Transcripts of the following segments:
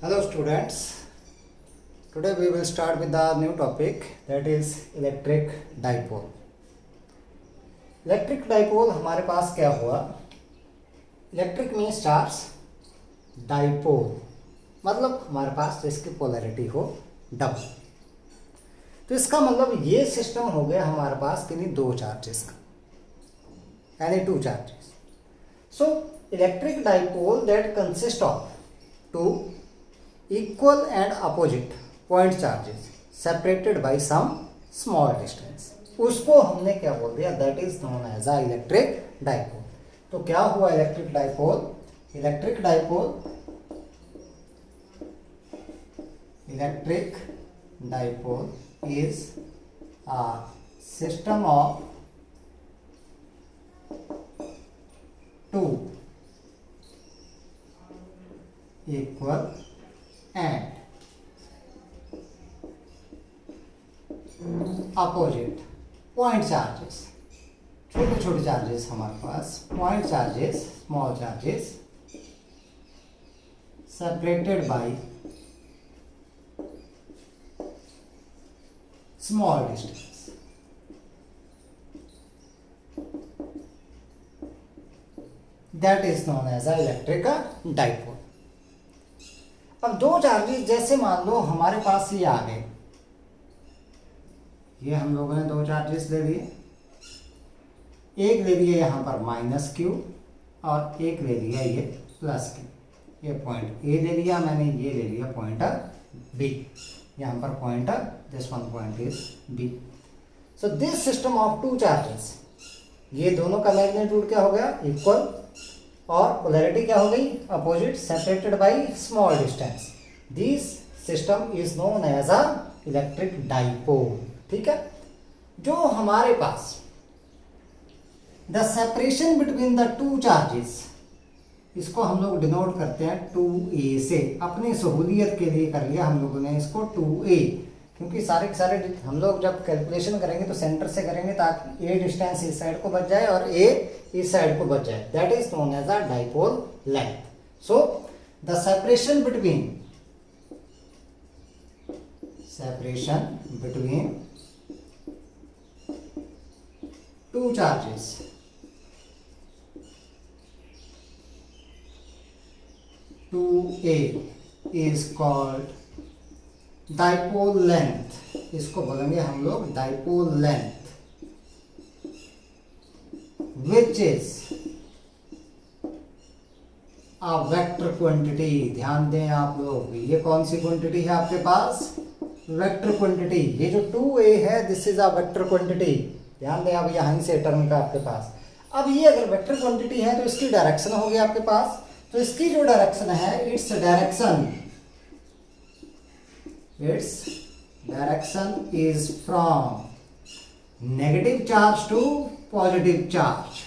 Hello students, today we will start with the new topic that is electric dipole. Electric dipole हमारे पास क्या हुआ? Electric means charge, dipole मतलब हमारे पास जिसकी polarity हो डबल. तो इसका मतलब ये सिस्टम हो गया हमारे पास किन्हीं दो चार्जेस का, यानी two charges. So electric dipole that consist of two equal and opposite point charges separated by some small distance, उसको हमने क्या बोल दिया? That is known as a electric dipole. तो क्या हुआ electric dipole? Electric dipole is a system of two equal and opposite point charges. छोटे छोटे चार्जेस हमारे पास point charges, small charges separated by small distance. That is known as a electric dipole. अब दो charges जैसे मान लो हमारे पास ये आ गए, ये हम लोगों ने दो चार्जेस ले लिए, एक ले लिया यहाँ पर माइनस क्यू और एक ले लिया ये प्लस क्यू. ये पॉइंट ए ले लिया मैंने, ये ले लिया पॉइंटर बी. यहाँ पर pointer this one point is B. So this system of two charges, ये दोनों का मैग्नीट्यूड क्या हो गया? इक्वल, और पोलैरिटी क्या हो गई? Opposite, separated by small distance. This system is known as a electric dipole. ठीक है. जो हमारे पास the separation between the two charges, इसको हम लोग डिनोट करते हैं 2a से. अपनी सहूलियत के लिए कर लिया हम लोगों ने इसको 2a, क्योंकि सारे के सारे हम लोग जब कैलकुलेशन करेंगे तो सेंटर से करेंगे ताकि a डिस्टेंस इस साइड को बच जाए और a इस साइड को बच जाए. That is known as a dipole length. So the separation between two charges two a is called dipole length. इसको बोलेंगे हम लोग dipole length, which is a vector quantity. ध्यान दें आप लोग, ये कौन सी क्वांटिटी है आपके पास? Vector quantity. ये जो 2a है this is a vector quantity. ध्यान दें अब यहीं से टर्म का आपके पास. अब ये अगर वेक्टर क्वांटिटी है तो इसकी डायरेक्शन होगी आपके पास. तो इसकी जो डायरेक्शन है, its direction is from negative charge to positive charge.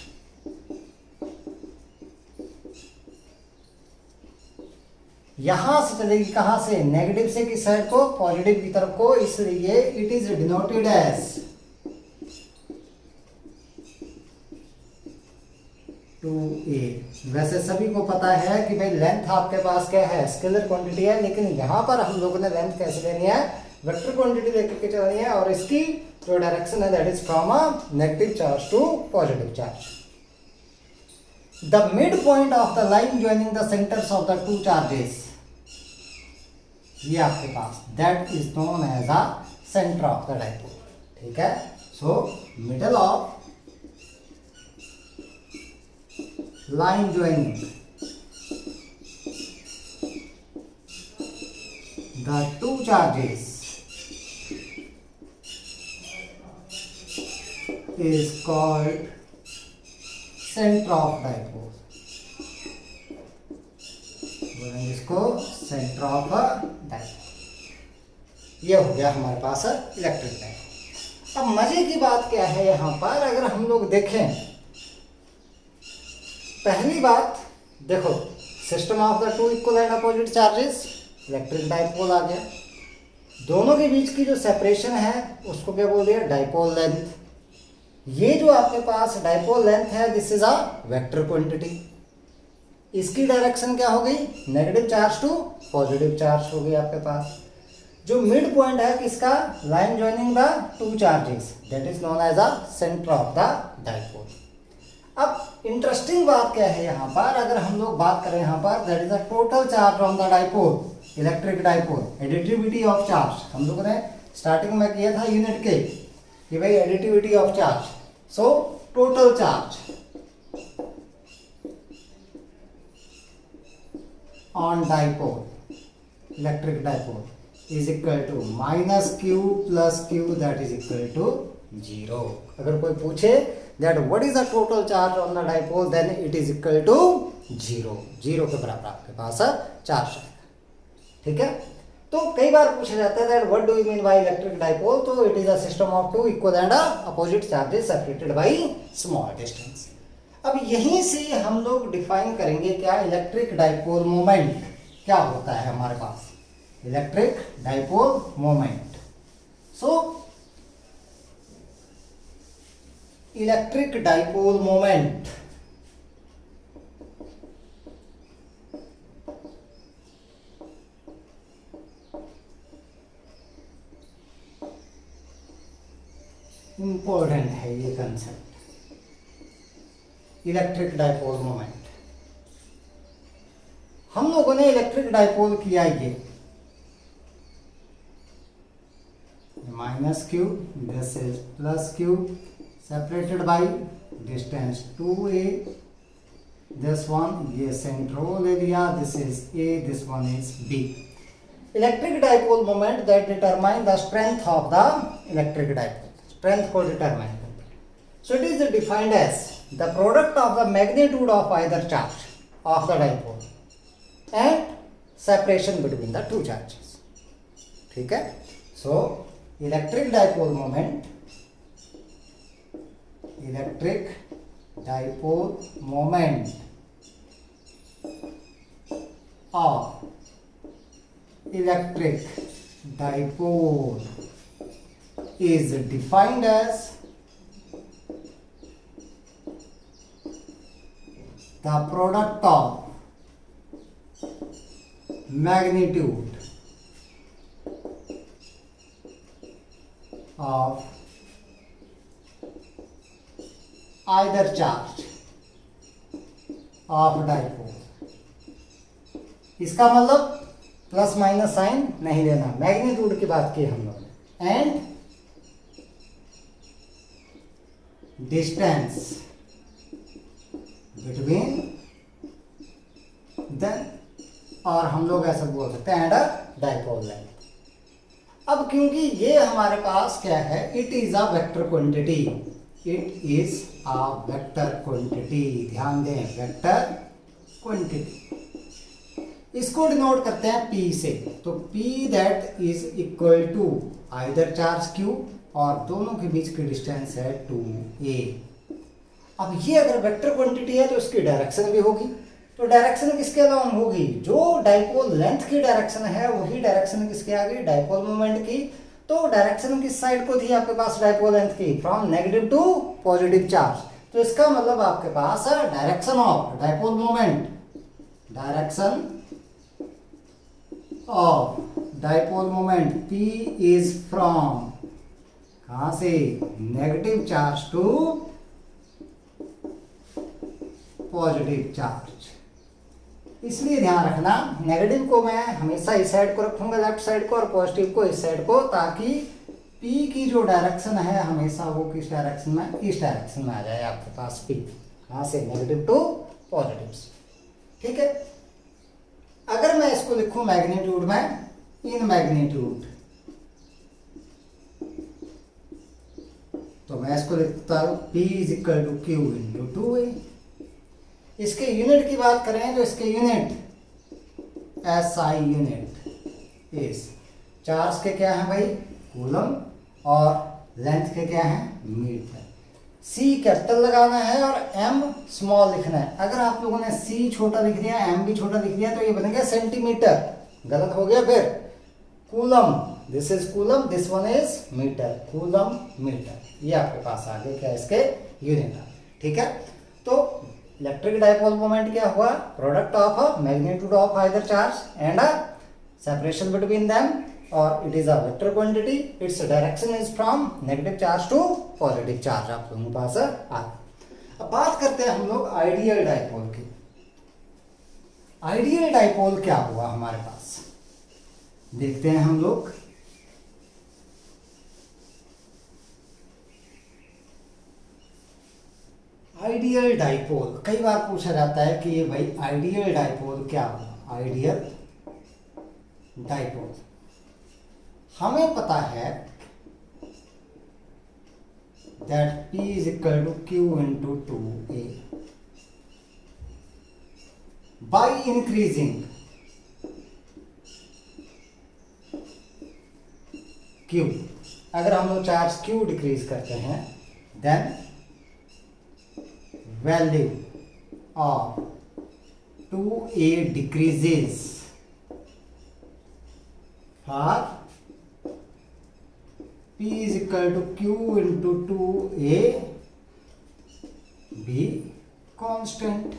यहां से चलेगी कहां से? नेगेटिव से किस साइड को? पॉजिटिव की तरफ को. इसलिए it is denoted as 2a. वैसे सभी को पता है कि भाई लेंथ आपके पास क्या है? स्केलर क्वांटिटी है, लेकिन यहां पर हम लोगों ने लेंथ कैसे लेनी है? वेक्टर क्वांटिटी लेकर के चलनी है, और इसकी जो डायरेक्शन है that is from a negative charge to positive charge. The mid point of the line joining the centres of the two charges, ये आपके पास that is known as a centre of the dipole. ठीक है. So middle of line joining the two charges is called center of dipole. बोलेंगे इसको centre of dipole. ये हो गया हमारे पास इलेक्ट्रिक डाइपोल. अब मजे की बात क्या है यहां पर, अगर हम लोग देखें, पहली बात देखो, system of the two equal and opposite charges, electric dipole आ गया. दोनों के बीच की जो सेपरेशन है उसको क्या बोल दिया? Dipole length. ये जो आपके पास डाइपोल लेंथ है this is a vector quantity. इसकी डायरेक्शन क्या हो गई, negative charge to positive charge हो गई आपके पास। जो मिड पॉइंट है किसका, line joining the two charges, that is known as a centre of the dipole. अब इंटरेस्टिंग बात क्या है यहाँ पर, अगर हम लोग बात करें यहाँ पर, that is the total charge on the dipole, electric dipole, additivity of charge. हम लोगों ने स्टार्टिंग में किया था यूनिट के कि भाई additivity of charge. So total charge on dipole, electric dipole is equal to minus q plus q, that is equal to 0। अगर कोई पूछे that what is the total charge on the dipole, then it is equal to 0। 0 के बराबर आपके पास charge है, ठीक है। तो कई बार पूछा जाता है that what do you mean by electric dipole, तो it is a system of two equal and opposite charges separated by small distance। अब यहीं से हम लोग डिफाइन करेंगे क्या, इलेक्ट्रिक डाइपोल मोमेंट क्या होता है हमारे पास, electric dipole moment. So electric dipole moment important है ये कंसेप्ट, इलेक्ट्रिक डाइपोल मोमेंट। हम लोगों ने इलेक्ट्रिक डाइपोल किया ये minus Q, this is plus Q, separated by distance 2a, this one ये central area, this is a, this one is b। Electric dipole moment that determine the strength of the electric dipole, strength को determine करते हैं। So it is defined as the product of the magnitude of either charge of the dipole and separation between the two charges, ठीक है। so electric dipole moment, electric dipole moment of electric dipole is defined as the product of magnitude of either charge of dipole। इसका मतलब plus minus sign नहीं लेना, magnitude की बात की हम लोगों ने, एंड डिस्टेंस बिटवीन देन, और हम लोग ऐसा बोल सकते हैं एंड डाइपोल लेंथ। अब क्योंकि ये हमारे पास क्या है, it is a vector quantity, it is a vector quantity, ध्यान दें वेक्टर क्वांटिटी। इसको डिनोट करते हैं P से, तो P that is equal to either charge Q और दोनों के बीच की डिस्टेंस है 2a। अब ये अगर वेक्टर क्वांटिटी है तो इसकी डायरेक्शन भी होगी, तो डायरेक्शन किसके अलाउन होगी, जो डाइपोल लेंथ की डायरेक्शन है वही डायरेक्शन किसके आ गई, डाइपोल मोमेंट की। तो डायरेक्शन किस साइड को थी आपके पास डाइपोल लेंथ की, from negative to positive charge. तो इसका मतलब आपके पास है direction of dipole moment, direction of dipole moment P is from कहां से, negative charge to positive charge. इसलिए ध्यान रखना, नेगेटिव को मैं हमेशा इस साइड को रखूंगा लेफ्ट साइड को, और पॉजिटिव को इस साइड को, ताकि P की जो डायरेक्शन है हमेशा वो किस डायरेक्शन में, इस डायरेक्शन में आ जाए आपके पास P, कहां से, नेगेटिव टू पॉजिटिव से, ठीक है। अगर मैं इसको लिखूं मैग्नीट्यूड में, इन मैग्नीट्यूड, तो मैं इसको लिखता हूं P is equal to Q into 2a। इसके यूनिट की बात करें तो इसके यूनिट SI यूनिट इस चार्ज के क्या है भाई, कूलम, और लेंथ के क्या है, मीटर। C कैपिटल लगाना है और M स्मॉल लिखना है। अगर आप लोगों ने C छोटा लिख दिया, M भी छोटा लिख दिया, तो ये बन गया सेंटीमीटर, गलत हो गया। फिर coulomb, this is coulomb, this one is metre, coulomb metre, ये आपके पास आ गए क्या इसके यूनिट, ठीक है। तो इलेक्ट्रिक डाइपोल मोमेंट क्या हुआ, product of magnitude of either charge and separation between them, और it is a vector quantity, its direction is from negative charge to positive charge. आप लोगों के पास आ, अब बात करते हैं हम लोग आइडियल डाइपोल की। आइडियल डाइपोल क्या हुआ हमारे पास, देखते हैं हम लोग। आइडियल डाइपोल कई बार पूछा जाता है कि ये भाई आइडियल डाइपोल क्या हुआ। आइडियल डाइपोल हमें पता है that P is equal to Q into 2A by increasing Q। अगर हम लोग चार्ज Q डिक्रीज करते हैं then value of 2A decreases for P is equal to Q into 2A भी कांस्टेंट।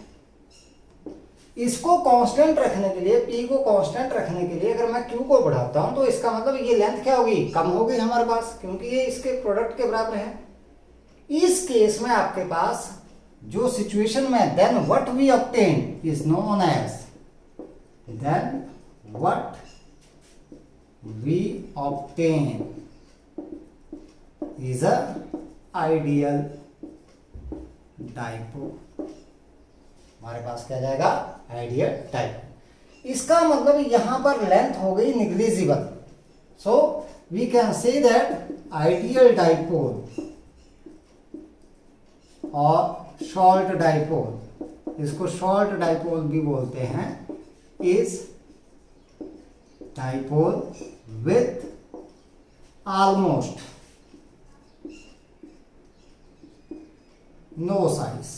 इसको कांस्टेंट रखने के लिए, P को कांस्टेंट रखने के लिए अगर मैं Q को बढ़ाता हूं तो इसका मतलब ये लेंथ क्या होगी, कम होगी हमारे पास, क्योंकि ये इसके प्रोडक्ट के बराबर है। इस केस में आपके पास जो सिचुएशन में then what we obtain is known as, then what we obtain is a ideal dipole। हमारे पास क्या जाएगा, आइडियल डाइपोल। इसका मतलब यहां पर लेंथ हो गई negligible, so we can say that ideal dipole और शॉर्ट डाइपोल, इसको शॉर्ट डाइपोल भी बोलते हैं, is dipole with almost no size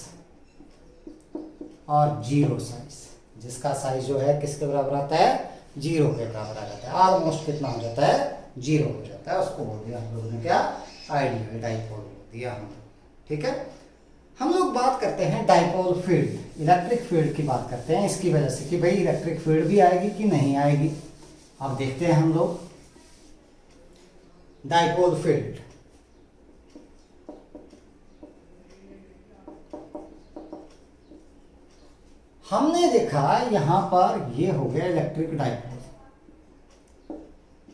और जीरो साइज, जिसका साइज जो है किसके बराबर आता है, जीरो के बराबर आ जाता है। ऑलमोस्ट कितना हो जाता है, जीरो हो जाता है। उसको बोल दिया हम लोगों ने क्या, आइडियल डाइपोल बोल दिया हम लोग। ठीक है, हम लोग बात करते हैं डाइपोल फील्ड, इलेक्ट्रिक फील्ड की बात करते हैं, इसकी वजह से कि भाई इलेक्ट्रिक फील्ड भी आएगी कि नहीं आएगी। अब देखते हैं हम लोग डाइपोल फील्ड। हमने देखा यहां पर ये हो गया electric dipole,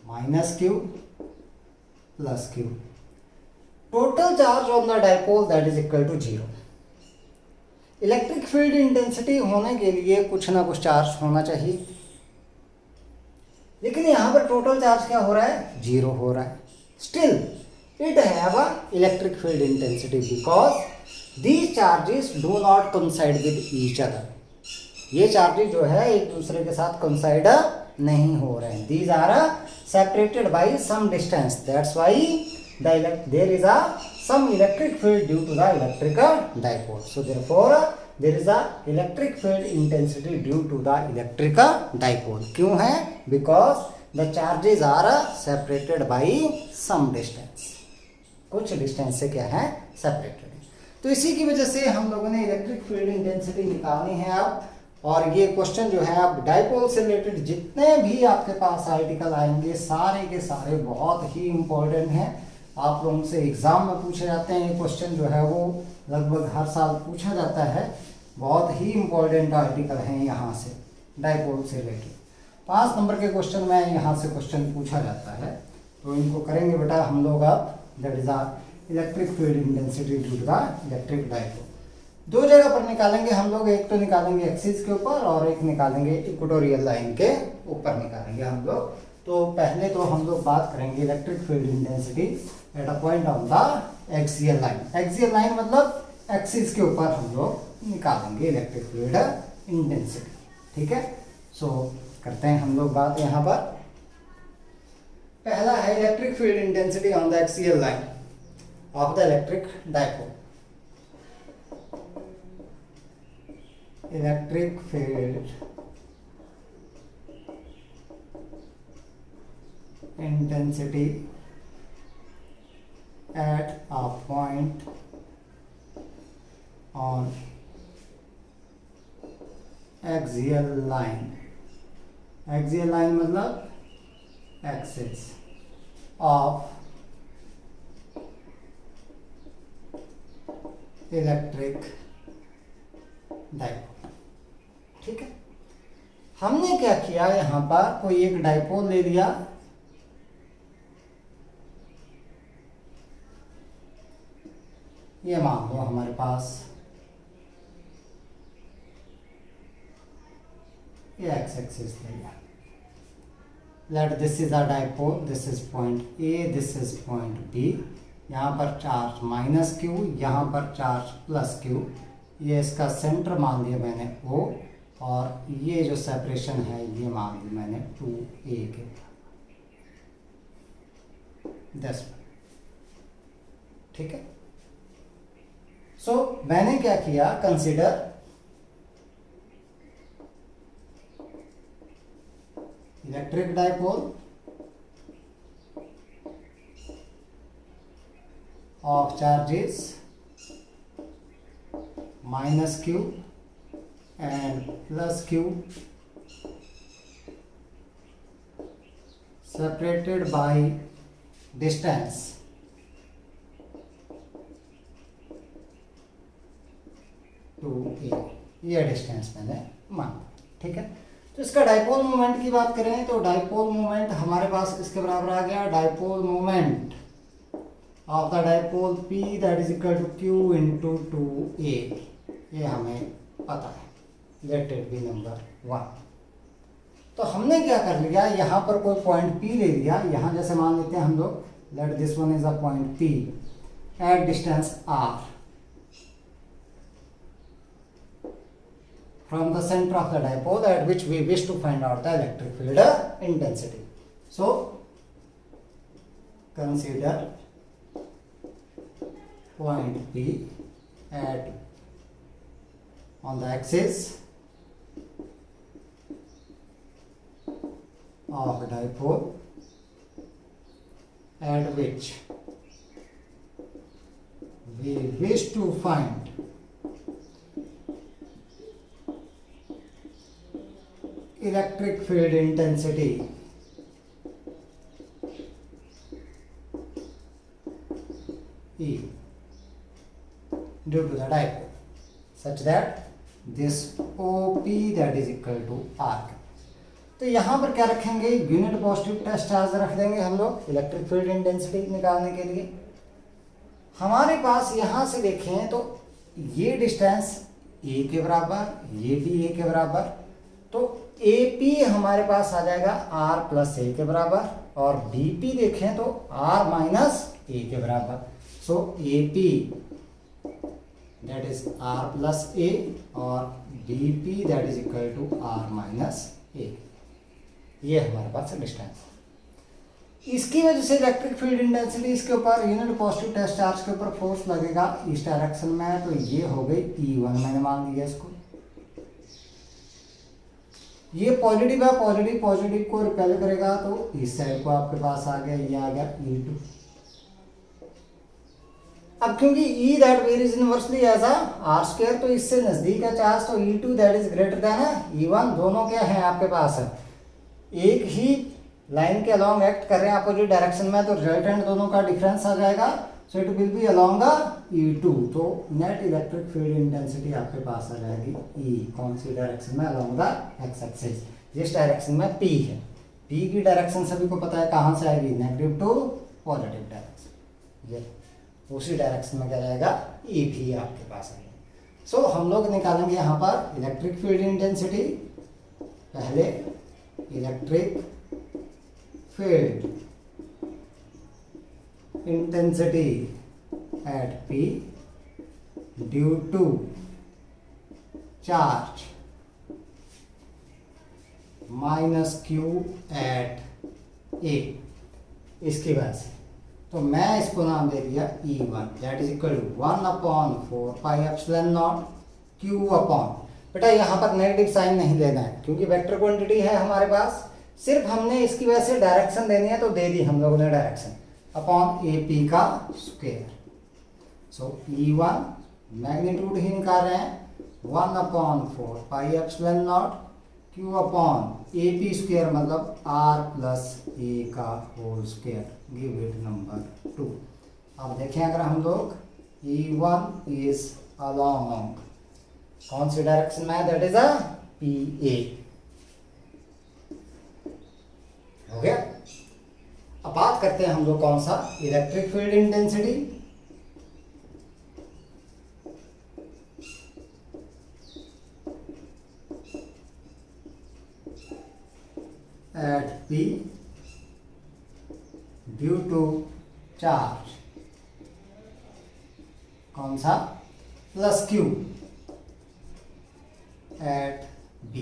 minus Q plus Q, total charge on the dipole that is equal to zero. Electric field intensity होने के लिए कुछ ना कुछ चार्ज होना चाहिए, लेकिन यहां पर टोटल चार्ज क्या हो रहा है, जीरो हो रहा है। Still it have a electric field intensity because these charges do not coincide with each other. ये चार्जेस जो है एक दूसरे के साथ कोइंसाइड नहीं हो रहे हैं, these are separated by some distance, that's why there is a some electric field due to the electric dipole. So therefore there is a electric field intensity due to the electric dipole. क्यों है, because the charges are separated by some distance, कुछ distance से क्या है, separated. तो इसी की वजह से हम लोगों ने इलेक्ट्रिक फील्ड इंटेंसिटी निकालनी है अब। और ये क्वेश्चन जो है आप डाइपोल से रिलेटेड जितने भी आपके पास आर्टिकल आएंगे सारे के सारे बहुत ही इंपॉर्टेंट हैं, आप लोगों से एग्जाम में पूछे जाते हैं। ये क्वेश्चन जो है वो लगभग हर साल पूछा जाता है, बहुत ही इंपॉर्टेंट आर्टिकल हैं यहाँ से डाइपोल से रिलेटेड। 5 नंबर के क्वेश्चन में यहाँ से क्वेश्चन पूछा जाता है, तो इनको करेंगे बेटा हम लोग अब। That is a electric field intensity due to the electric dipole. 2 जगह पर निकालेंगे हम लोग, एक तो निकालेंगे एक्सिस के ऊपर और एक निकालेंगे इक्वेटोरियल लाइन के ऊपर निकालेंगे हम लोग। तो पहले तो हम लोग बात करेंगे electric field intensity at a point on the axial line. Axial line मतलब एक्सिस के ऊपर हम लोग निकालेंगे इलेक्ट्रिक फील्ड इंटेंसिटी। ठीक है, सो करते हैं हम लोग बात यहाँ पर। पहला है electric field intensity on the axial line of the electric dipole. Electric field intensity at a point on axial line मतलब एक्सिस ऑफ इलेक्ट्रिक डाइपोल। ठीक है, हमने क्या किया, यहां पर कोई एक डाइपोल ले लिया, ये मान लो हमारे पास ये एक्स एक्सिस ले लिया। Let this is a dipole, this is point A, this is point B. यहाँ पर चार्ज माइनस क्यू, यहाँ पर चार्ज प्लस क्यू। ये इसका सेंटर मान लिया मैंने O, और ये जो सेपरेशन है ये मान ली मैंने 2a के 10। ठीक है, सो मैंने क्या किया, consider electric dipole of charges minus q and plus q separated by distance to a, ये डिस्टेंस मैंने मान। ठीक है, तो इसका डाइपोल मोमेंट की बात करें तो डाइपोल मोमेंट हमारे पास किसके बराबर आ गया, dipole moment of the dipole P that is equal to Q into 2a, ये हमें पता है, let it be number 1। तो हमने क्या कर लिया, यहाँ पर कोई पॉइंट P ले लिया, यहाँ जैसे मान लेते हैं हम लोग, let this one is a point P at distance r from the center of the dipole at which we wish to find out the electric field intensity. So consider point P at on the axis of dipole at which we wish to find electric field intensity E due to the dipole such that this OP that is equal to R। तो यहाँ पर क्या रखेंगे, unit positive test charge रख देंगे हम लोग electric field intensity निकालने के लिए। हमारे पास यहाँ से देखें तो ये डिस्टेंस A के बराबर, ये भी A के बराबर, तो AP हमारे पास आ जाएगा R प्लस A के बराबर, और BP देखें तो R माइनस A के बराबर। सो AP that is R plus A और BP that is equal to R minus A, ये हमारे पास डिस्टेंस। इसकी वजह से इलेक्ट्रिक फील्ड इंटेंसिटी इसके ऊपर यूनिट पॉजिटिव टेस्ट चार्ज के ऊपर फोर्स लगेगा इस डायरेक्शन में, तो ये हो गई E1, मैंने मान लिया इसको। ये पॉजिटिव है, पॉजिटिव को रिपेल करेगा तो इस साइड को आपके पास आ गया, ये आ गया E2। अब क्योंकि E that varies inversely as a R square, तो इससे नजदीक है चार्ज, तो E2 that is greater than E1। दोनों क्या है आपके पास, एक ही लाइन के अलोंग एक्ट कर रहे हैं अपोजिट डायरेक्शन में, तो रिजल्टेंट दोनों का डिफरेंस आ जाएगा, so it will be along E2। तो नेट इलेक्ट्रिक फील्ड इंटेंसिटी आपके पास आ जाएगी E, कौन सी डायरेक्शन में, अलोंग द एक्स एक्सिस, जिस डायरेक्शन में P है। P की डायरेक्शन सभी को पता है कहाँ से आएगी, नेगेटिव टू पॉजिटिव डायरेक्शन, ये उसी डायरेक्शन में क्या जाएगा, E भी आपके पास आएगा। सो हम लोग निकालेंगे यहाँ पर इलेक्ट्रिक फील्ड इंटेंसिटी। पहले electric field intensity at P due to charge minus Q at A, इसकी वजह से तो मैं इसको नाम दे दिया E1 that is equal to 1/4 pi epsilon naught Q upon, बेटा यहाँ पर नेगेटिव साइन नहीं लेना है क्योंकि वेक्टर क्वांटिटी है हमारे पास, सिर्फ हमने इसकी वजह से डायरेक्शन देनी है, तो दे दी हम लोगों ने डायरेक्शन, अपॉन AP का स्क्वायर। सो E1 मैग्नीट्यूड ही निकाल रहे हैं, 1/4 pi epsilon naught Q upon A P square मतलब आर प्लस ए का whole square, give it number 2। अब देखें अगर हम लोग E1 इज अलोंग कौन सी डायरेक्शन में है, दैट इज अ PA। हो गया। अब बात करते हैं हम लोग कौन सा, electric field intensity. At P due to charge कौन सा, plus Q at B।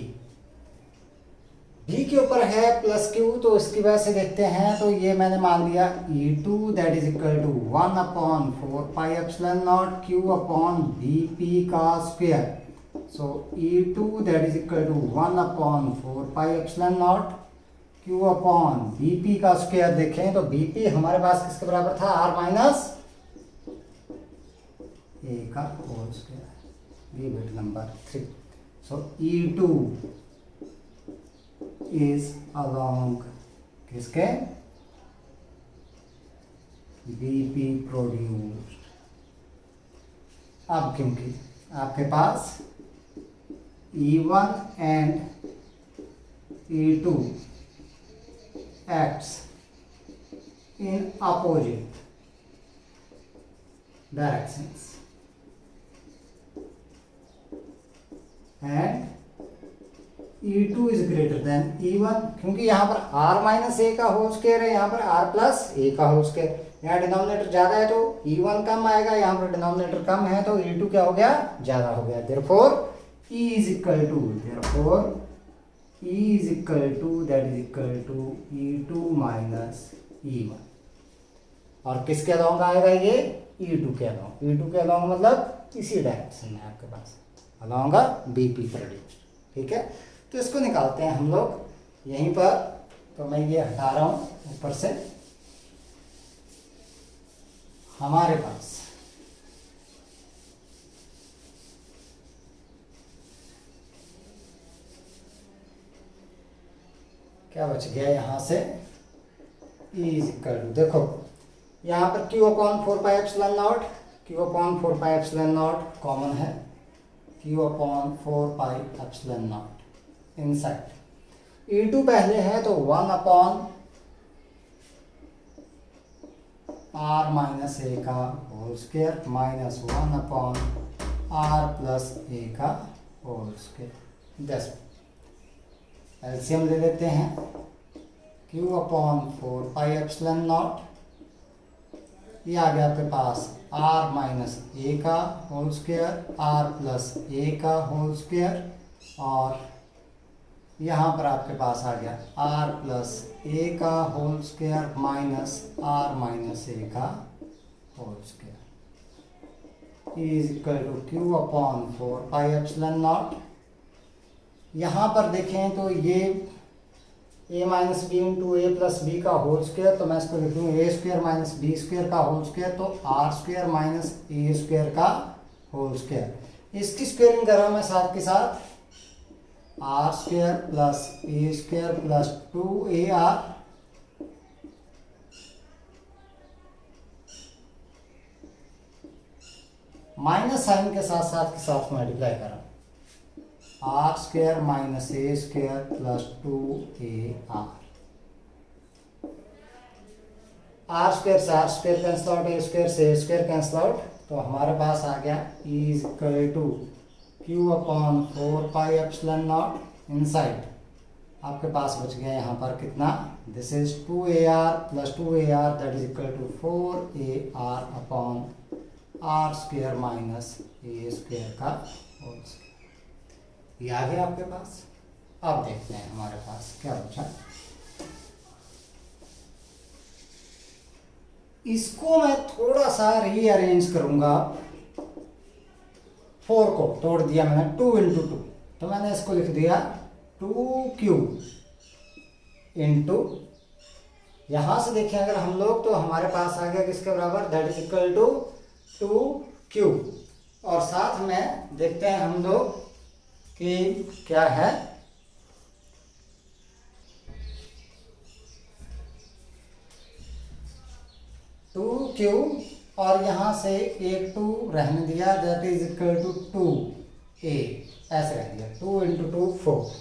B के ऊपर है प्लस Q, तो इसकी वजह से देखते हैं, तो ये मैंने मान लिया E2 that is equal to 1/4 pi epsilon naught Q upon BP का square. So E2 that is equal to 1/4 pi epsilon naught Q upon BP का स्क्वायर। देखें तो BP हमारे पास किसके बराबर था, R माइनस A का whole square, give it number 3। So E2 is along किसके, BP प्रोड्यूस्ड। अब क्योंकि आपके पास E1 and E2 acts in opposite directions and E2 is greater than E1, क्योंकि यहाँ पर R माइनस ए का होल स्क्वायर है, यहाँ पर R प्लस ए का होल स्क्वायर। यहाँ डिनोमिनेटर ज्यादा है तो E1 कम आएगा, यहाँ पर डिनोमिनेटर कम है तो E2 क्या हो गया, ज्यादा हो गया। therefore E is equal to that is equal to E2 minus E1। और किसके अलोंग आएगा ये, E2 के अलोंग। E2 के अलोंग मतलब इसी डायरेक्शन में आपके पास अलोंग BP प्रोड्यूस्ड। ठीक है, तो इसको निकालते हैं हम लोग यहीं पर। तो मैं ये हटा रहा हूं ऊपर से। हमारे पास क्या बच गया यहां से, E इज इक्वल टू, देखो यहां पर Q upon 4 pi epsilon naught, Q upon 4 pi epsilon not common है, Q upon 4 pi epsilon naught inside. E2 पहले है तो 1 अपॉन R माइनस ए का whole square minus 1 upon R plus ए का whole square. 10 LCM ले लेते हैं, Q upon 4 pi epsilon nought, ये आ गया आपके पास R माइनस ए का होल स्क्वायर, R प्लस ए का होल स्क्वायर, और यहाँ पर आपके पास आ गया R प्लस ए का whole square minus R minus ए का whole square is equal to Q upon 4 pi epsilon naught. यहाँ पर देखें तो ये a minus B into A plus B का होल स्क्वायर, तो मैं इसको लिख दूँ A square minus B square का होल स्क्वायर, तो R square minus A square का होल स्क्वायर। इसकी स्क्वायरिंग कर रहा हूँ मैं साथ के साथ, R square plus A square plus 2ar minus sign के साथ साथ मल्टीप्लाई कर रहा हूँ, R square minus A square plus 2ar। R square से R square cancel out, A square से ए स्क्वायर कैंसिल आउट, तो हमारे पास आ गया E is equal to Q upon 4 pi epsilon naught inside. आपके पास बच गया यहाँ पर कितना, this is 2ar plus 2ar that is equal to 4ar upon R square minus A square का होल स्क्वायर। ये आ गया आपके पास। अब देखते हैं हमारे पास क्या बचा। इसको मैं थोड़ा सा रीअरेंज करूंगा, 4 को तोड़ दिया मैंने 2 इंटू 2, तो मैंने इसको लिख दिया 2Q इंटू, यहां से देखें अगर हम लोग तो हमारे पास आ गया किसके बराबर, that is equal to 2Q और साथ में देखते हैं हम लोग कि क्या है। टू क्यू और यहाँ से एक 2 रहने दिया, that is equal to 2a, ऐसे रह दिया। 2 इंटू 2 4,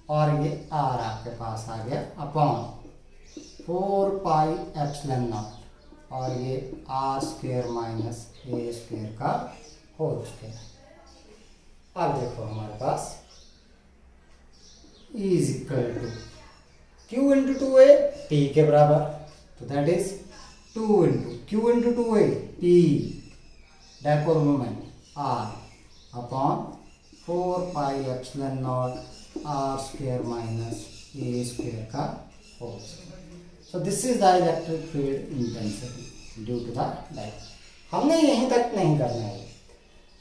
और ये r आपके पास आ गया अपॉन 4 पाई एप्सिलॉन नॉट, और ये r square minus a square का होल स्क्वायर। अब देखो हमारे पास E is equal to Q into 2a, P के बराबर, तो that is 2 into Q into 2a, P dipole moment R upon 4 pi epsilon naught R square minus a square का whole square. So this is the electric field intensity due to the dipole. हमने यहीं तक नहीं करना है।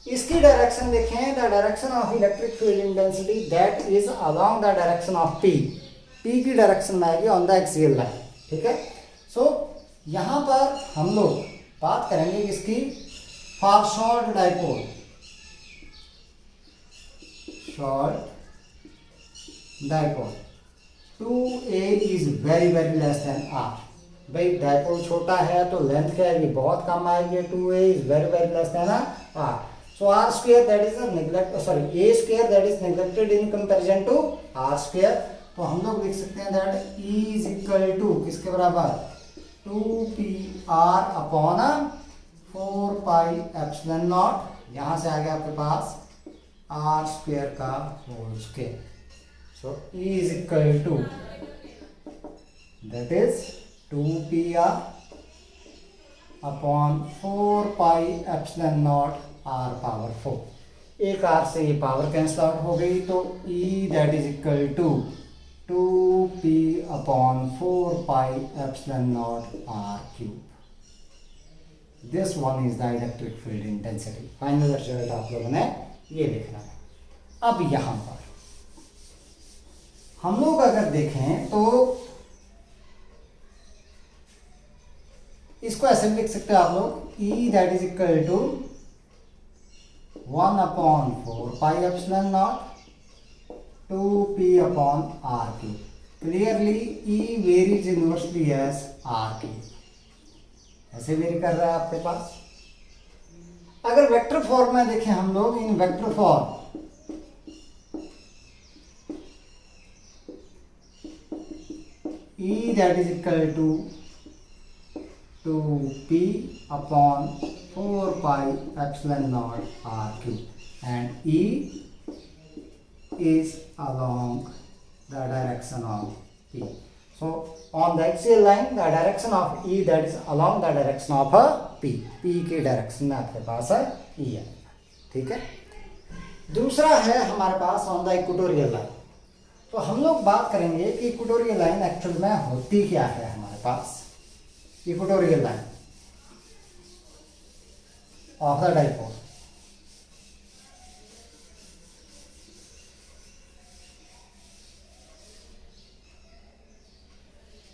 इसकी direction देखें, the direction of electric field intensity that is along the direction of P। P की डायरेक्शन में आएगी ऑन द एक्सियल लाइन, ठीक है। सो यहाँ पर हम लोग बात करेंगे इसकी for short dipole, short dipole 2a is very very less than r। भाई डाइपोल छोटा है तो लेंथ क्या आएगी, बहुत कम आएगी। 2a is very very less than r। So r square that is a neglect, sorry, a square that is neglected in comparison to r square। तो हम लोग लिख सकते हैं that E is equal to किसके बराबर, 2pr upon 4 pi epsilon naught, यहाँ से आ गया आपके पास r स्क्वायर का whole square. So E is equal to that is 2pr upon 4 pi epsilon naught r power 4। एक r से ये पावर कैंसिल आउट हो गई, तो E that is equal to 2p upon 4 pi epsilon naught r cube. This one is the electric field intensity. Final result आप लोगों ने ये लिखना है। अब यहाँ पर हम लोग अगर देखें तो इसको ऐसे लिख सकते हैं आप लोग, E that is equal to 1 upon 4 pi epsilon naught 2p upon r cube. Clearly E varies inversely as r cube, ऐसे वेरी कर रहा है आपके पास। अगर वेक्टर फॉर्म में देखें हम लोग, in vector form E that is equal to 2p upon 4 pi epsilon naught r cube, and E is along the direction of P. So on the axial line the direction of E that is along the direction of P। P की direction में आपके पास है E है, ठीक है। दूसरा है हमारे pass on the equatorial line. तो हम लोग बात करेंगे कि इक्वेटोरियल लाइन एक्चुअल में होती क्या है हमारे पास। Equatorial line of the dipole,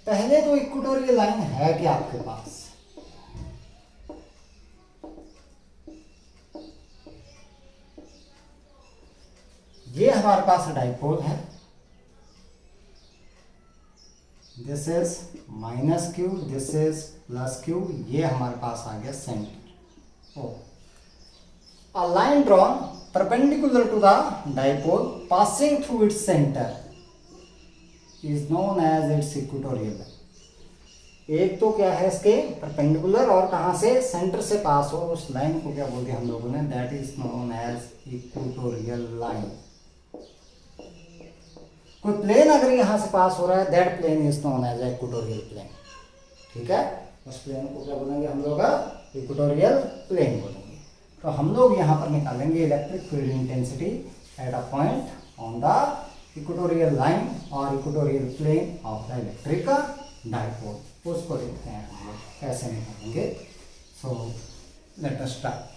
पहले तो इक्वेटोरियल लाइन है क्या आपके पास, ये हमारे पास डाइपोल है, this is minus Q, this is plus Q, ये हमारे पास आ गया centre. Oh a line drawn perpendicular to the dipole passing through its centre is known as its equatorial line. एक तो क्या है इसके परपेंडिकुलर, और कहां से, सेंटर से पास हो, उस लाइन को क्या बोलते हैं हम लोगों ने, that is known as equatorial line. कोई प्लेन अगर यहां से पास हो रहा है, that plane is known as equatorial plane, ठीक है। उस प्लेन को क्या बोलेंगे हम लोग, इक्वेटोरियल प्लेन बोलेंगे। तो हम लोग यहाँ पर निकालेंगे electric field intensity at a point on the equatorial line और equatorial plane of the electric dipole. उसको देखते हैं हम लोग कैसे निकालेंगे। So let us start.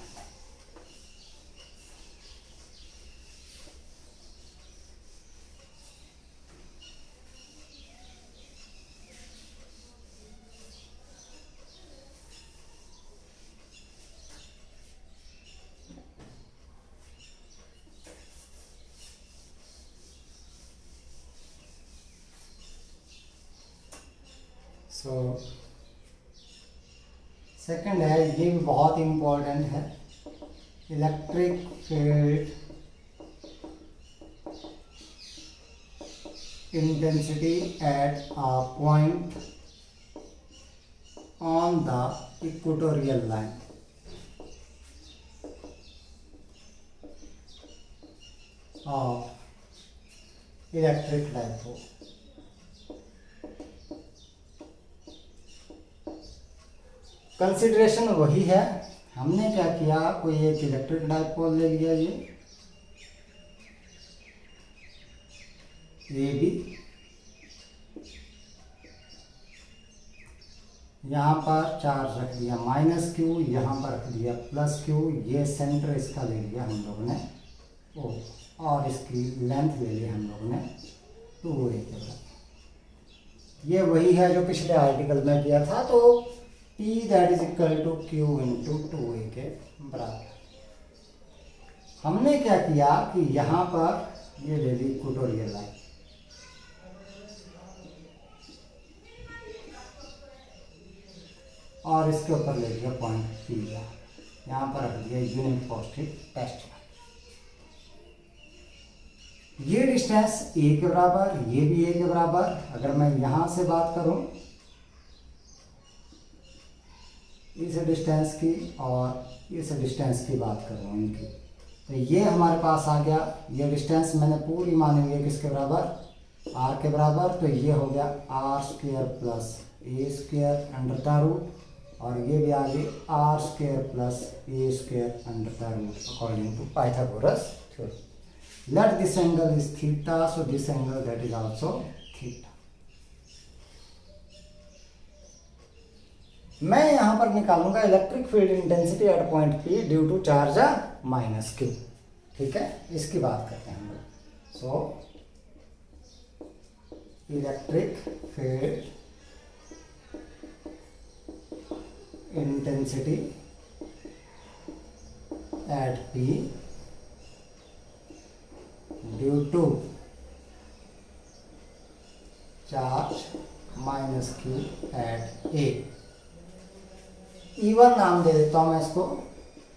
So second है, ये भी बहुत इम्पोर्टेंट है, electric field intensity at a point on the equatorial line. Of electric dipole. Consideration वही है, हमने क्या किया, कोई एक इलेक्ट्रिक डाइपोल ले लिया, ये भी यहाँ पर चार्ज रख दिया -q, यहाँ पर रख दिया +q, ये सेंटर इसका ले लिया हम लोगों ने ओ, और इसकी लेंथ ले ली हम लोगों ने 2a के बराबर। ये वही है जो पिछले आर्टिकल में किया था, तो P that is equal to Q into 2a के बराबर। हमने क्या किया कि यहाँ पर ये ले ली इक्वेटोरियल लाइन, और इसके ऊपर ले लिया पॉइंट P का, यहाँ पर रख दिया यूनिट पॉजिटिव टेस्ट। ये डिस्टेंस a के बराबर, ये भी a के बराबर। अगर मैं यहाँ से बात करूं इस डिस्टेंस की और इस डिस्टेंस की बात करूं इनकी, तो ये हमारे पास आ गया, ये डिस्टेंस मैंने पूरी मानी हुई है किसके बराबर, r के बराबर, तो ये हो गया r² plus a² under the root, और ये भी आ गई r² plus a² under the root according to Pythagoras theorem. Let this angle is theta, so this angle that is also theta. मैं यहां पर निकालूंगा electric field intensity at point P due to charge -q। ठीक है, इसकी बात करते हैं हम लोग। So electric field intensity at P due to charge -q at A। E1 नाम दे देता हूं मैं इसको,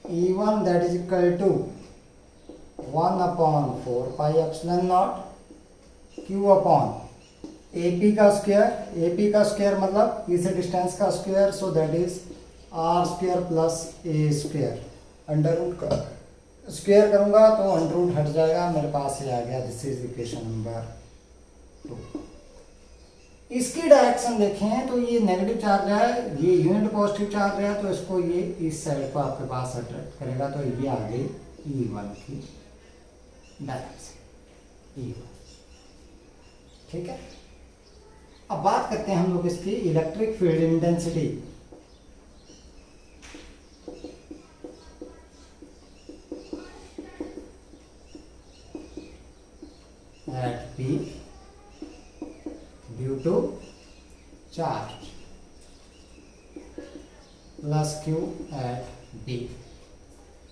E1 that is equal to 1/4 pi epsilon naught Q upon AP का स्क्वायर, AP का स्क्वायर मतलब इस डिस्टेंस का square, so that is r² plus a²। Under root का स्क्वायर करूंगा तो अंडर रूट हट जाएगा, मेरे पास ये आ गया, दिस इज इक्वेशन नंबर 2। इसकी डायरेक्शन देखें तो ये नेगेटिव चार्ज है, ये यूनिट पॉजिटिव चार्ज है, तो इसको ये इस साइड को आपके पास अट्रैक्ट करेगा, तो ये आ गई E1 की डायरेक्शन E1। ठीक है, अब बात करते हैं हम लोग इसकी electric field intensity. At P due to charge +q at B।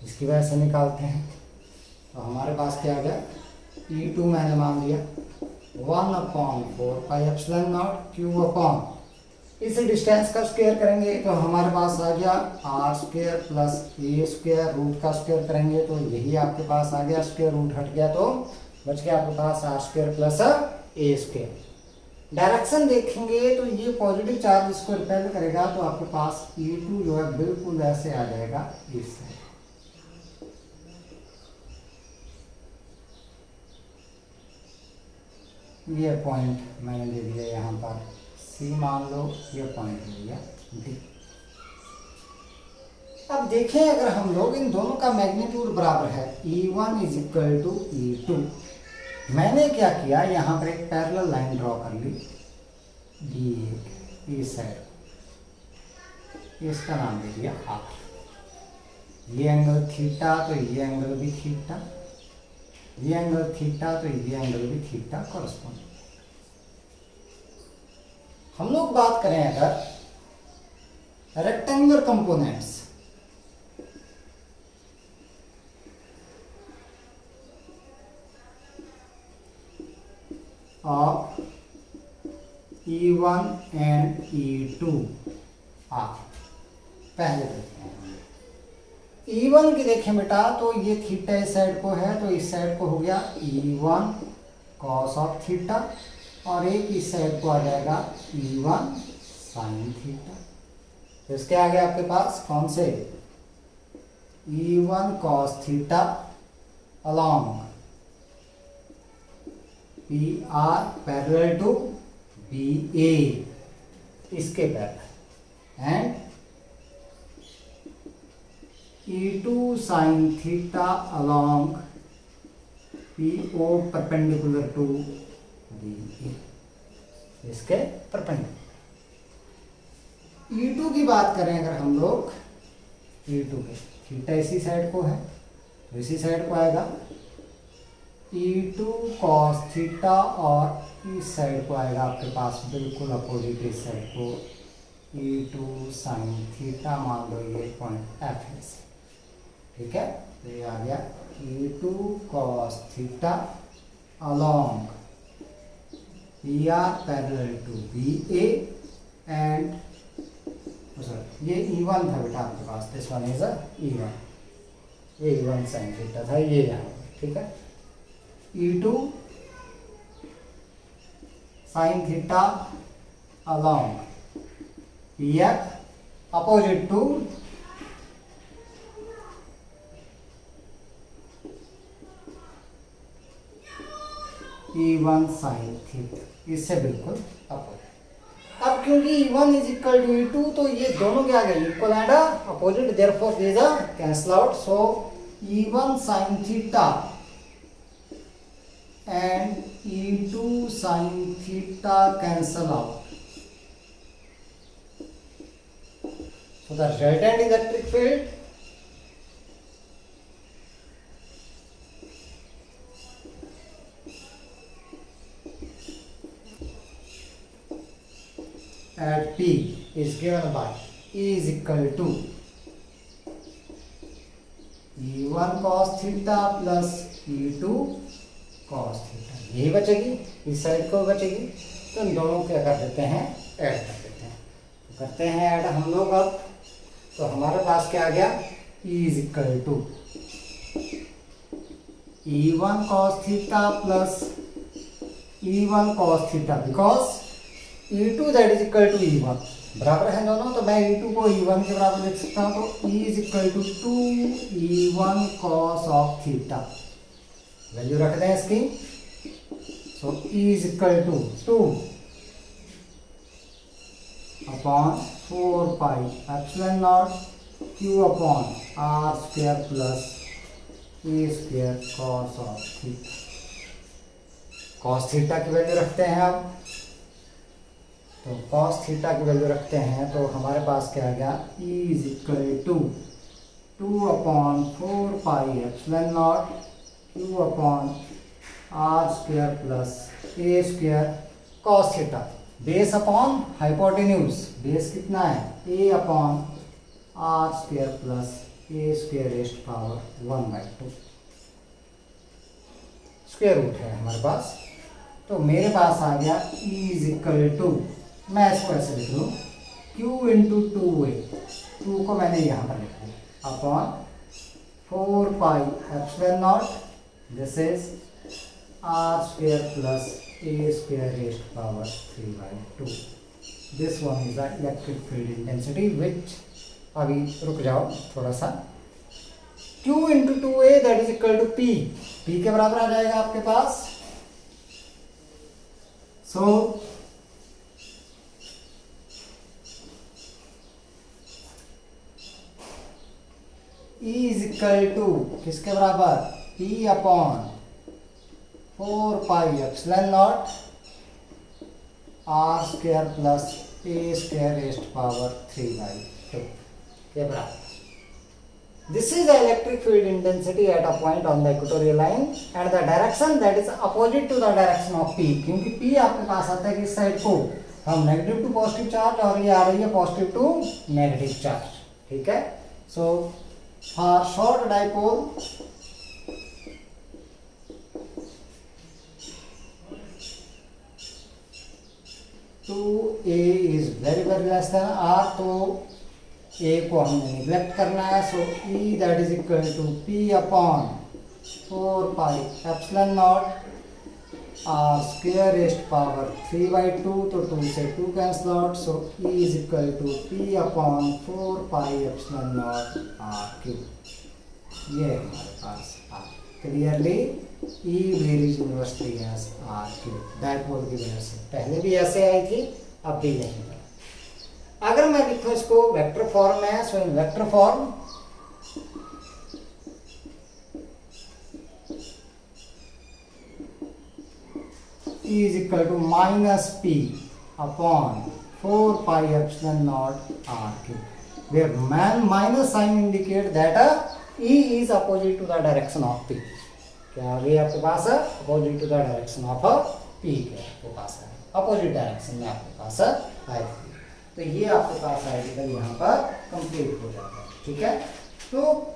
इसकी वजह से निकालते हैं, तो हमारे पास क्या आ गया, E2 मैंने मान लिया 1/4 pi epsilon naught Q upon इस डिस्टेंस का स्क्वायर करेंगे तो हमारे पास आ गया r² प्लस a², रूट का स्क्वायर करेंगे तो यही आपके पास आ गया, स्क्वायर रूट हट गया तो बच गया आपके पास r² प्लस a²। डायरेक्शन देखेंगे तो ये पॉजिटिव चार्ज इसको रिपेल करेगा, तो आपके पास E2 जो है बिल्कुल ऐसे आ जाएगा इस साइड। ये पॉइंट मैंने ले लिया यहाँ पर C मान लो, ये पॉइंट ले लिया D। अब देखें अगर हम लोग इन दोनों का मैग्नीट्यूड बराबर है, E1 is equal to E2, मैंने क्या किया, यहाँ पर एक पैरेलल लाइन ड्रॉ कर ली D1 इस साइड, इसका नाम दे दिया R। ये एंगल थीटा तो ये एंगल भी थीटा, ये एंगल थीटा तो ये एंगल भी थीटा कॉरस्पॉन्ड। हम लोग बात करें अगर rectangular components, of E1 and E2 are. पहले देखते हैं E1 की देखें बेटा, तो ये थीटा इस साइड को है, तो इस साइड को हो गया E1 कॉस ऑफ थीटा, और एक इस साइड को आ जाएगा E1 साइन थीटा। तो इसके आगे आपके पास कौन से, E1 cos theta along PR parallel to BA, इसके parallel, and E2 sine theta along PO perpendicular to BA, इसके परपेंडिकुलर। E2 की बात करें अगर हम लोग, E2 के थीटा इसी साइड को है, तो इसी साइड को आएगा E2 कॉस थीटा, और इस साइड को आएगा आपके पास बिल्कुल अपोजिट इस साइड को E2 साइन थीटा। मान लो ये पॉइंट F है, ठीक है। तो ये आ गया E2 cos theta along PR parallel to BA, and ये E1 था बेटा आपके पास, दिस वन इज E1, ये E1 साइन थीटा था, ये यहाँ, ठीक है। E2 sine theta along PF opposite to E1 sine theta, इससे बिल्कुल अपोजिट। अब क्योंकि E1 is equal to E2, तो ये दोनों क्या गए, equal and opposite, therefore these are cancel out. So E1 sine theta and E2 sin theta cancel out. So the resultant electric field at P is given by E is equal to E1 cos theta plus E2 cos theta, यही बचेगी, इस side को बचेगी। तो इन दोनों क्या कर देते हैं, ऐड कर देते हैं। तो करते हैं ऐड हम लोग अब, तो हमारे पास क्या आ गया, E is equal to E1 cos theta plus E1 cos theta, because E2 that is equal to E1 बराबर है दोनों, तो मैं E2 को E1 के बराबर लिख सकता हूँ। तो E is equal to 2E1 cos of theta, value रख दें इसकी। So E is equal to 2 upon 4 pi epsilon naught Q upon R square plus A square cos of theta. Cos theta की वैल्यू रखते हैं अब, तो cos theta की value रखते हैं, तो हमारे पास क्या आ गया, E is equal to 2 upon 4 pi epsilon naught Q upon R square plus A square cos theta, base upon hypotenuse, base कितना है A upon R square plus A square raised power 1/2, square root है हमारे पास। तो मेरे पास आ गया E is equal to, मैं इसको ऐसे लिख लूँ, Q इंटू 2A, 2 को मैंने यहाँ पर लिख लिया, upon 4 pi epsilon not, this is R square plus A square raised to power 3/2. This one is the electric field intensity, which अभी रुक जाओ थोड़ा सा, Q into 2A that is equal to P, P के बराबर आ जाएगा आपके पास। So E is equal to किसके बराबर, P upon 4 pi epsilon naught R square plus A square raised power 3/2 के बराबर। This is the electric field intensity at a point on the equatorial line and the direction that is opposite to the direction of P, क्योंकि P आपके पास आता है किस side को, हम negative to positive charge, और ये आ रही है पॉजिटिव टू नेगेटिव चार्ज, ठीक है। So for short dipole 2a is very very less than r, तो a को हमने निग्लेक्ट करना है. So E that is equal to p upon 4 pi epsilon naught r square raised power 3/2, तो 2 से 2 cancel out. So E is equal to p upon 4 pi epsilon naught r cube. ये हमारे पास r. Clearly E varies universally as r cube. Dipole की वजह से पहले भी ऐसे आई थी, अब भी नहीं है. अगर मैं लिखूं इसको वेक्टर फॉर्म में, so in vector form E is equal to minus p upon 4 pi epsilon naught r cube, where minus sign indicate that E is opposite to the direction of p. क्या ये आपके पास है? opposite to the direction of p के आपके पास है, opposite direction में आपके पास है. तो ये आपके पास आर्टिकल यहाँ पर कंप्लीट हो जाता है. ठीक है, तो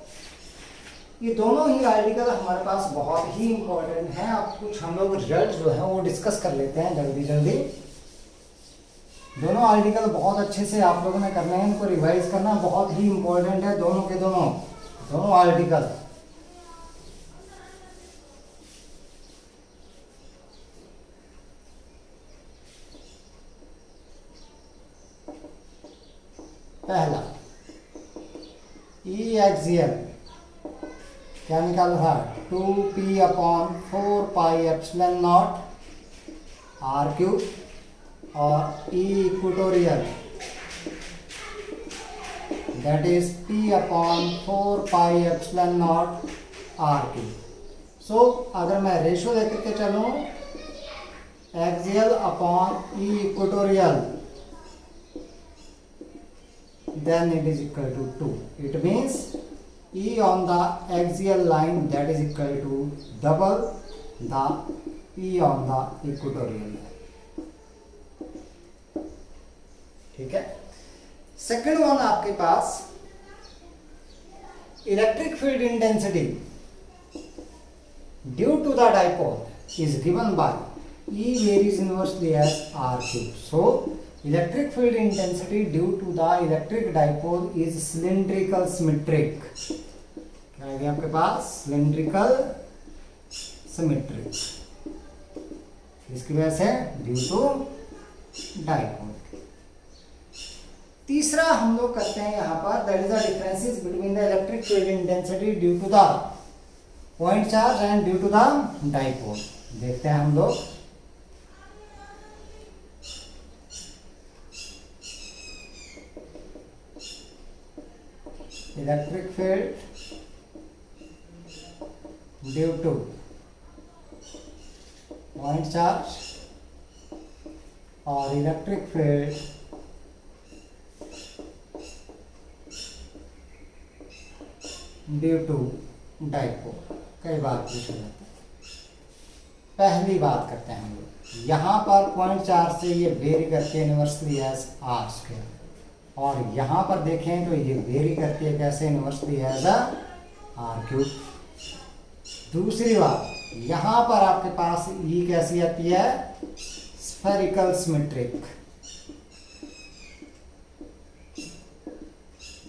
ये दोनों ही आर्टिकल हमारे पास बहुत ही इंपॉर्टेंट हैं. अब कुछ हम लोग रिजल्ट जो है वो डिस्कस कर लेते हैं जल्दी जल्दी. दोनों आर्टिकल बहुत अच्छे से आप लोगों ने करना है, इनको रिवाइज करना बहुत ही इंपॉर्टेंट है. दोनों के दोनों आर्टिकल. पहला ई एक्सियल क्या निकाला था? 2p upon 4 pi epsilon naught R cube, और E equatorial that is p upon 4 pi epsilon naught R cube. So अगर मैं रेशियो लेकर के चलूँ axial upon E equatorial, then it is equal to 2. It means E on the axial line that is equal to double the E on the equatorial line. ठीक है. Second one आपके पास electric field intensity due to the dipole is given by E varies inversely as r cube. So electric field intensity due to the electric dipole is cylindrical symmetric. क्या है आपके पास? cylindrical symmetric. इसकी वजह से due to dipole. तीसरा हम लोग करते हैं यहाँ पर that is the differences between the electric field intensity due to the point charge and due to the dipole. देखते हैं हम लोग. Electric field due to point charge और electric field due to dipole. कई बार पूछा जाता है. पहली बात करते हैं हम लोग. यहाँ पर पॉइंट चार्ज से ये वेरी करके इनवर्सली एज आर स्क्वायर, और यहाँ पर देखें तो ये वेरी करती है कैसे? Inversely as R cube. दूसरी बात, यहाँ पर आपके पास ई कैसी आती है? Spherical symmetric.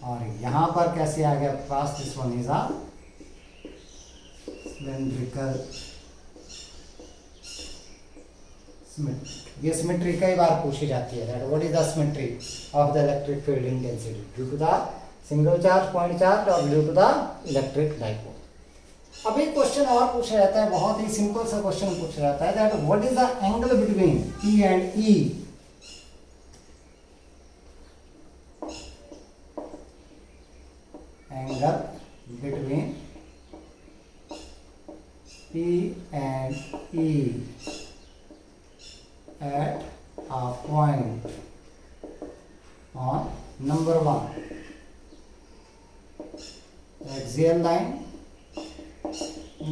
और यहाँ पर कैसे आ गया आपके पास? This one is a cylindrical symmetric. ये सिमेट्री कई बार पूछी जाती है. That what is the symmetry of the electric field intensity due to the single charge point charge और due to the electric dipole. अब एक क्वेश्चन और पूछा जाता है, बहुत ही सिंपल सा क्वेश्चन पूछा जाता है that what is the angle between P and E. Angle between P and E at a point on number 1 axial line,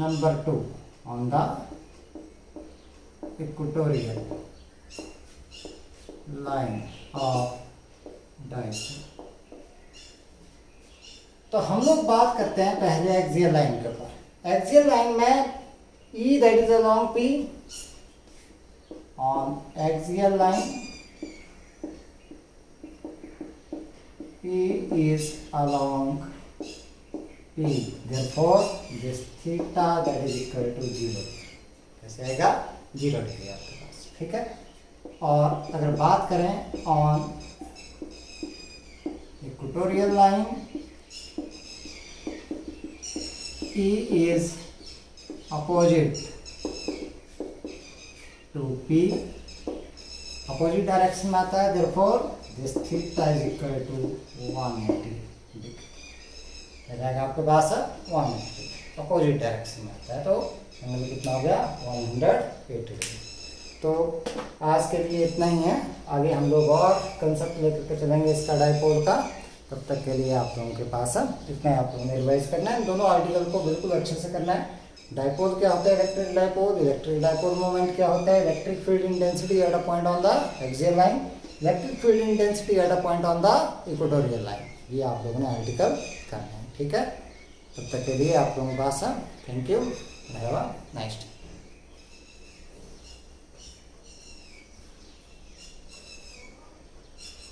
number 2 on the equatorial line of dipole. तो हम लोग बात करते हैं पहले एक्सियल लाइन के ऊपर. एक्सियल लाइन में E that is along P on axial line is along P. Therefore, this theta that is equal to 0. कैसे आएगा? 0 डिग्री आपके पास, ठीक है। और अगर बात करें on equatorial line, E is opposite to P, opposite direction में आता है, therefore this theta is equal to 180 degree. रहेगा आपके पास 180, अपोजिट डायरेक्शन में आता है, तो एंगल कितना हो गया? 180 डिग्री। तो आज के लिए इतना ही है, आगे हम लोग और कंसेप्ट लेकर के चलेंगे इसका डाइपोल का। तब तक के लिए आप लोगों के पास इतना ही आप लोगों ने रिवाइज करना है, दोनों आर्टिकल को बिल्कुल अच्छे से करना है। डाइपोल क्या होता है? इलेक्ट्रिक डाइपोल मोमेंट क्या होता है? Electric field intensity at a point on the axial line, electric field intensity at a point on the equatorial line. ये आप लोगों ने आर्टिकल करना है, ठीक है। तब तक के लिए आप लोगों के पास thank you, have a nice day.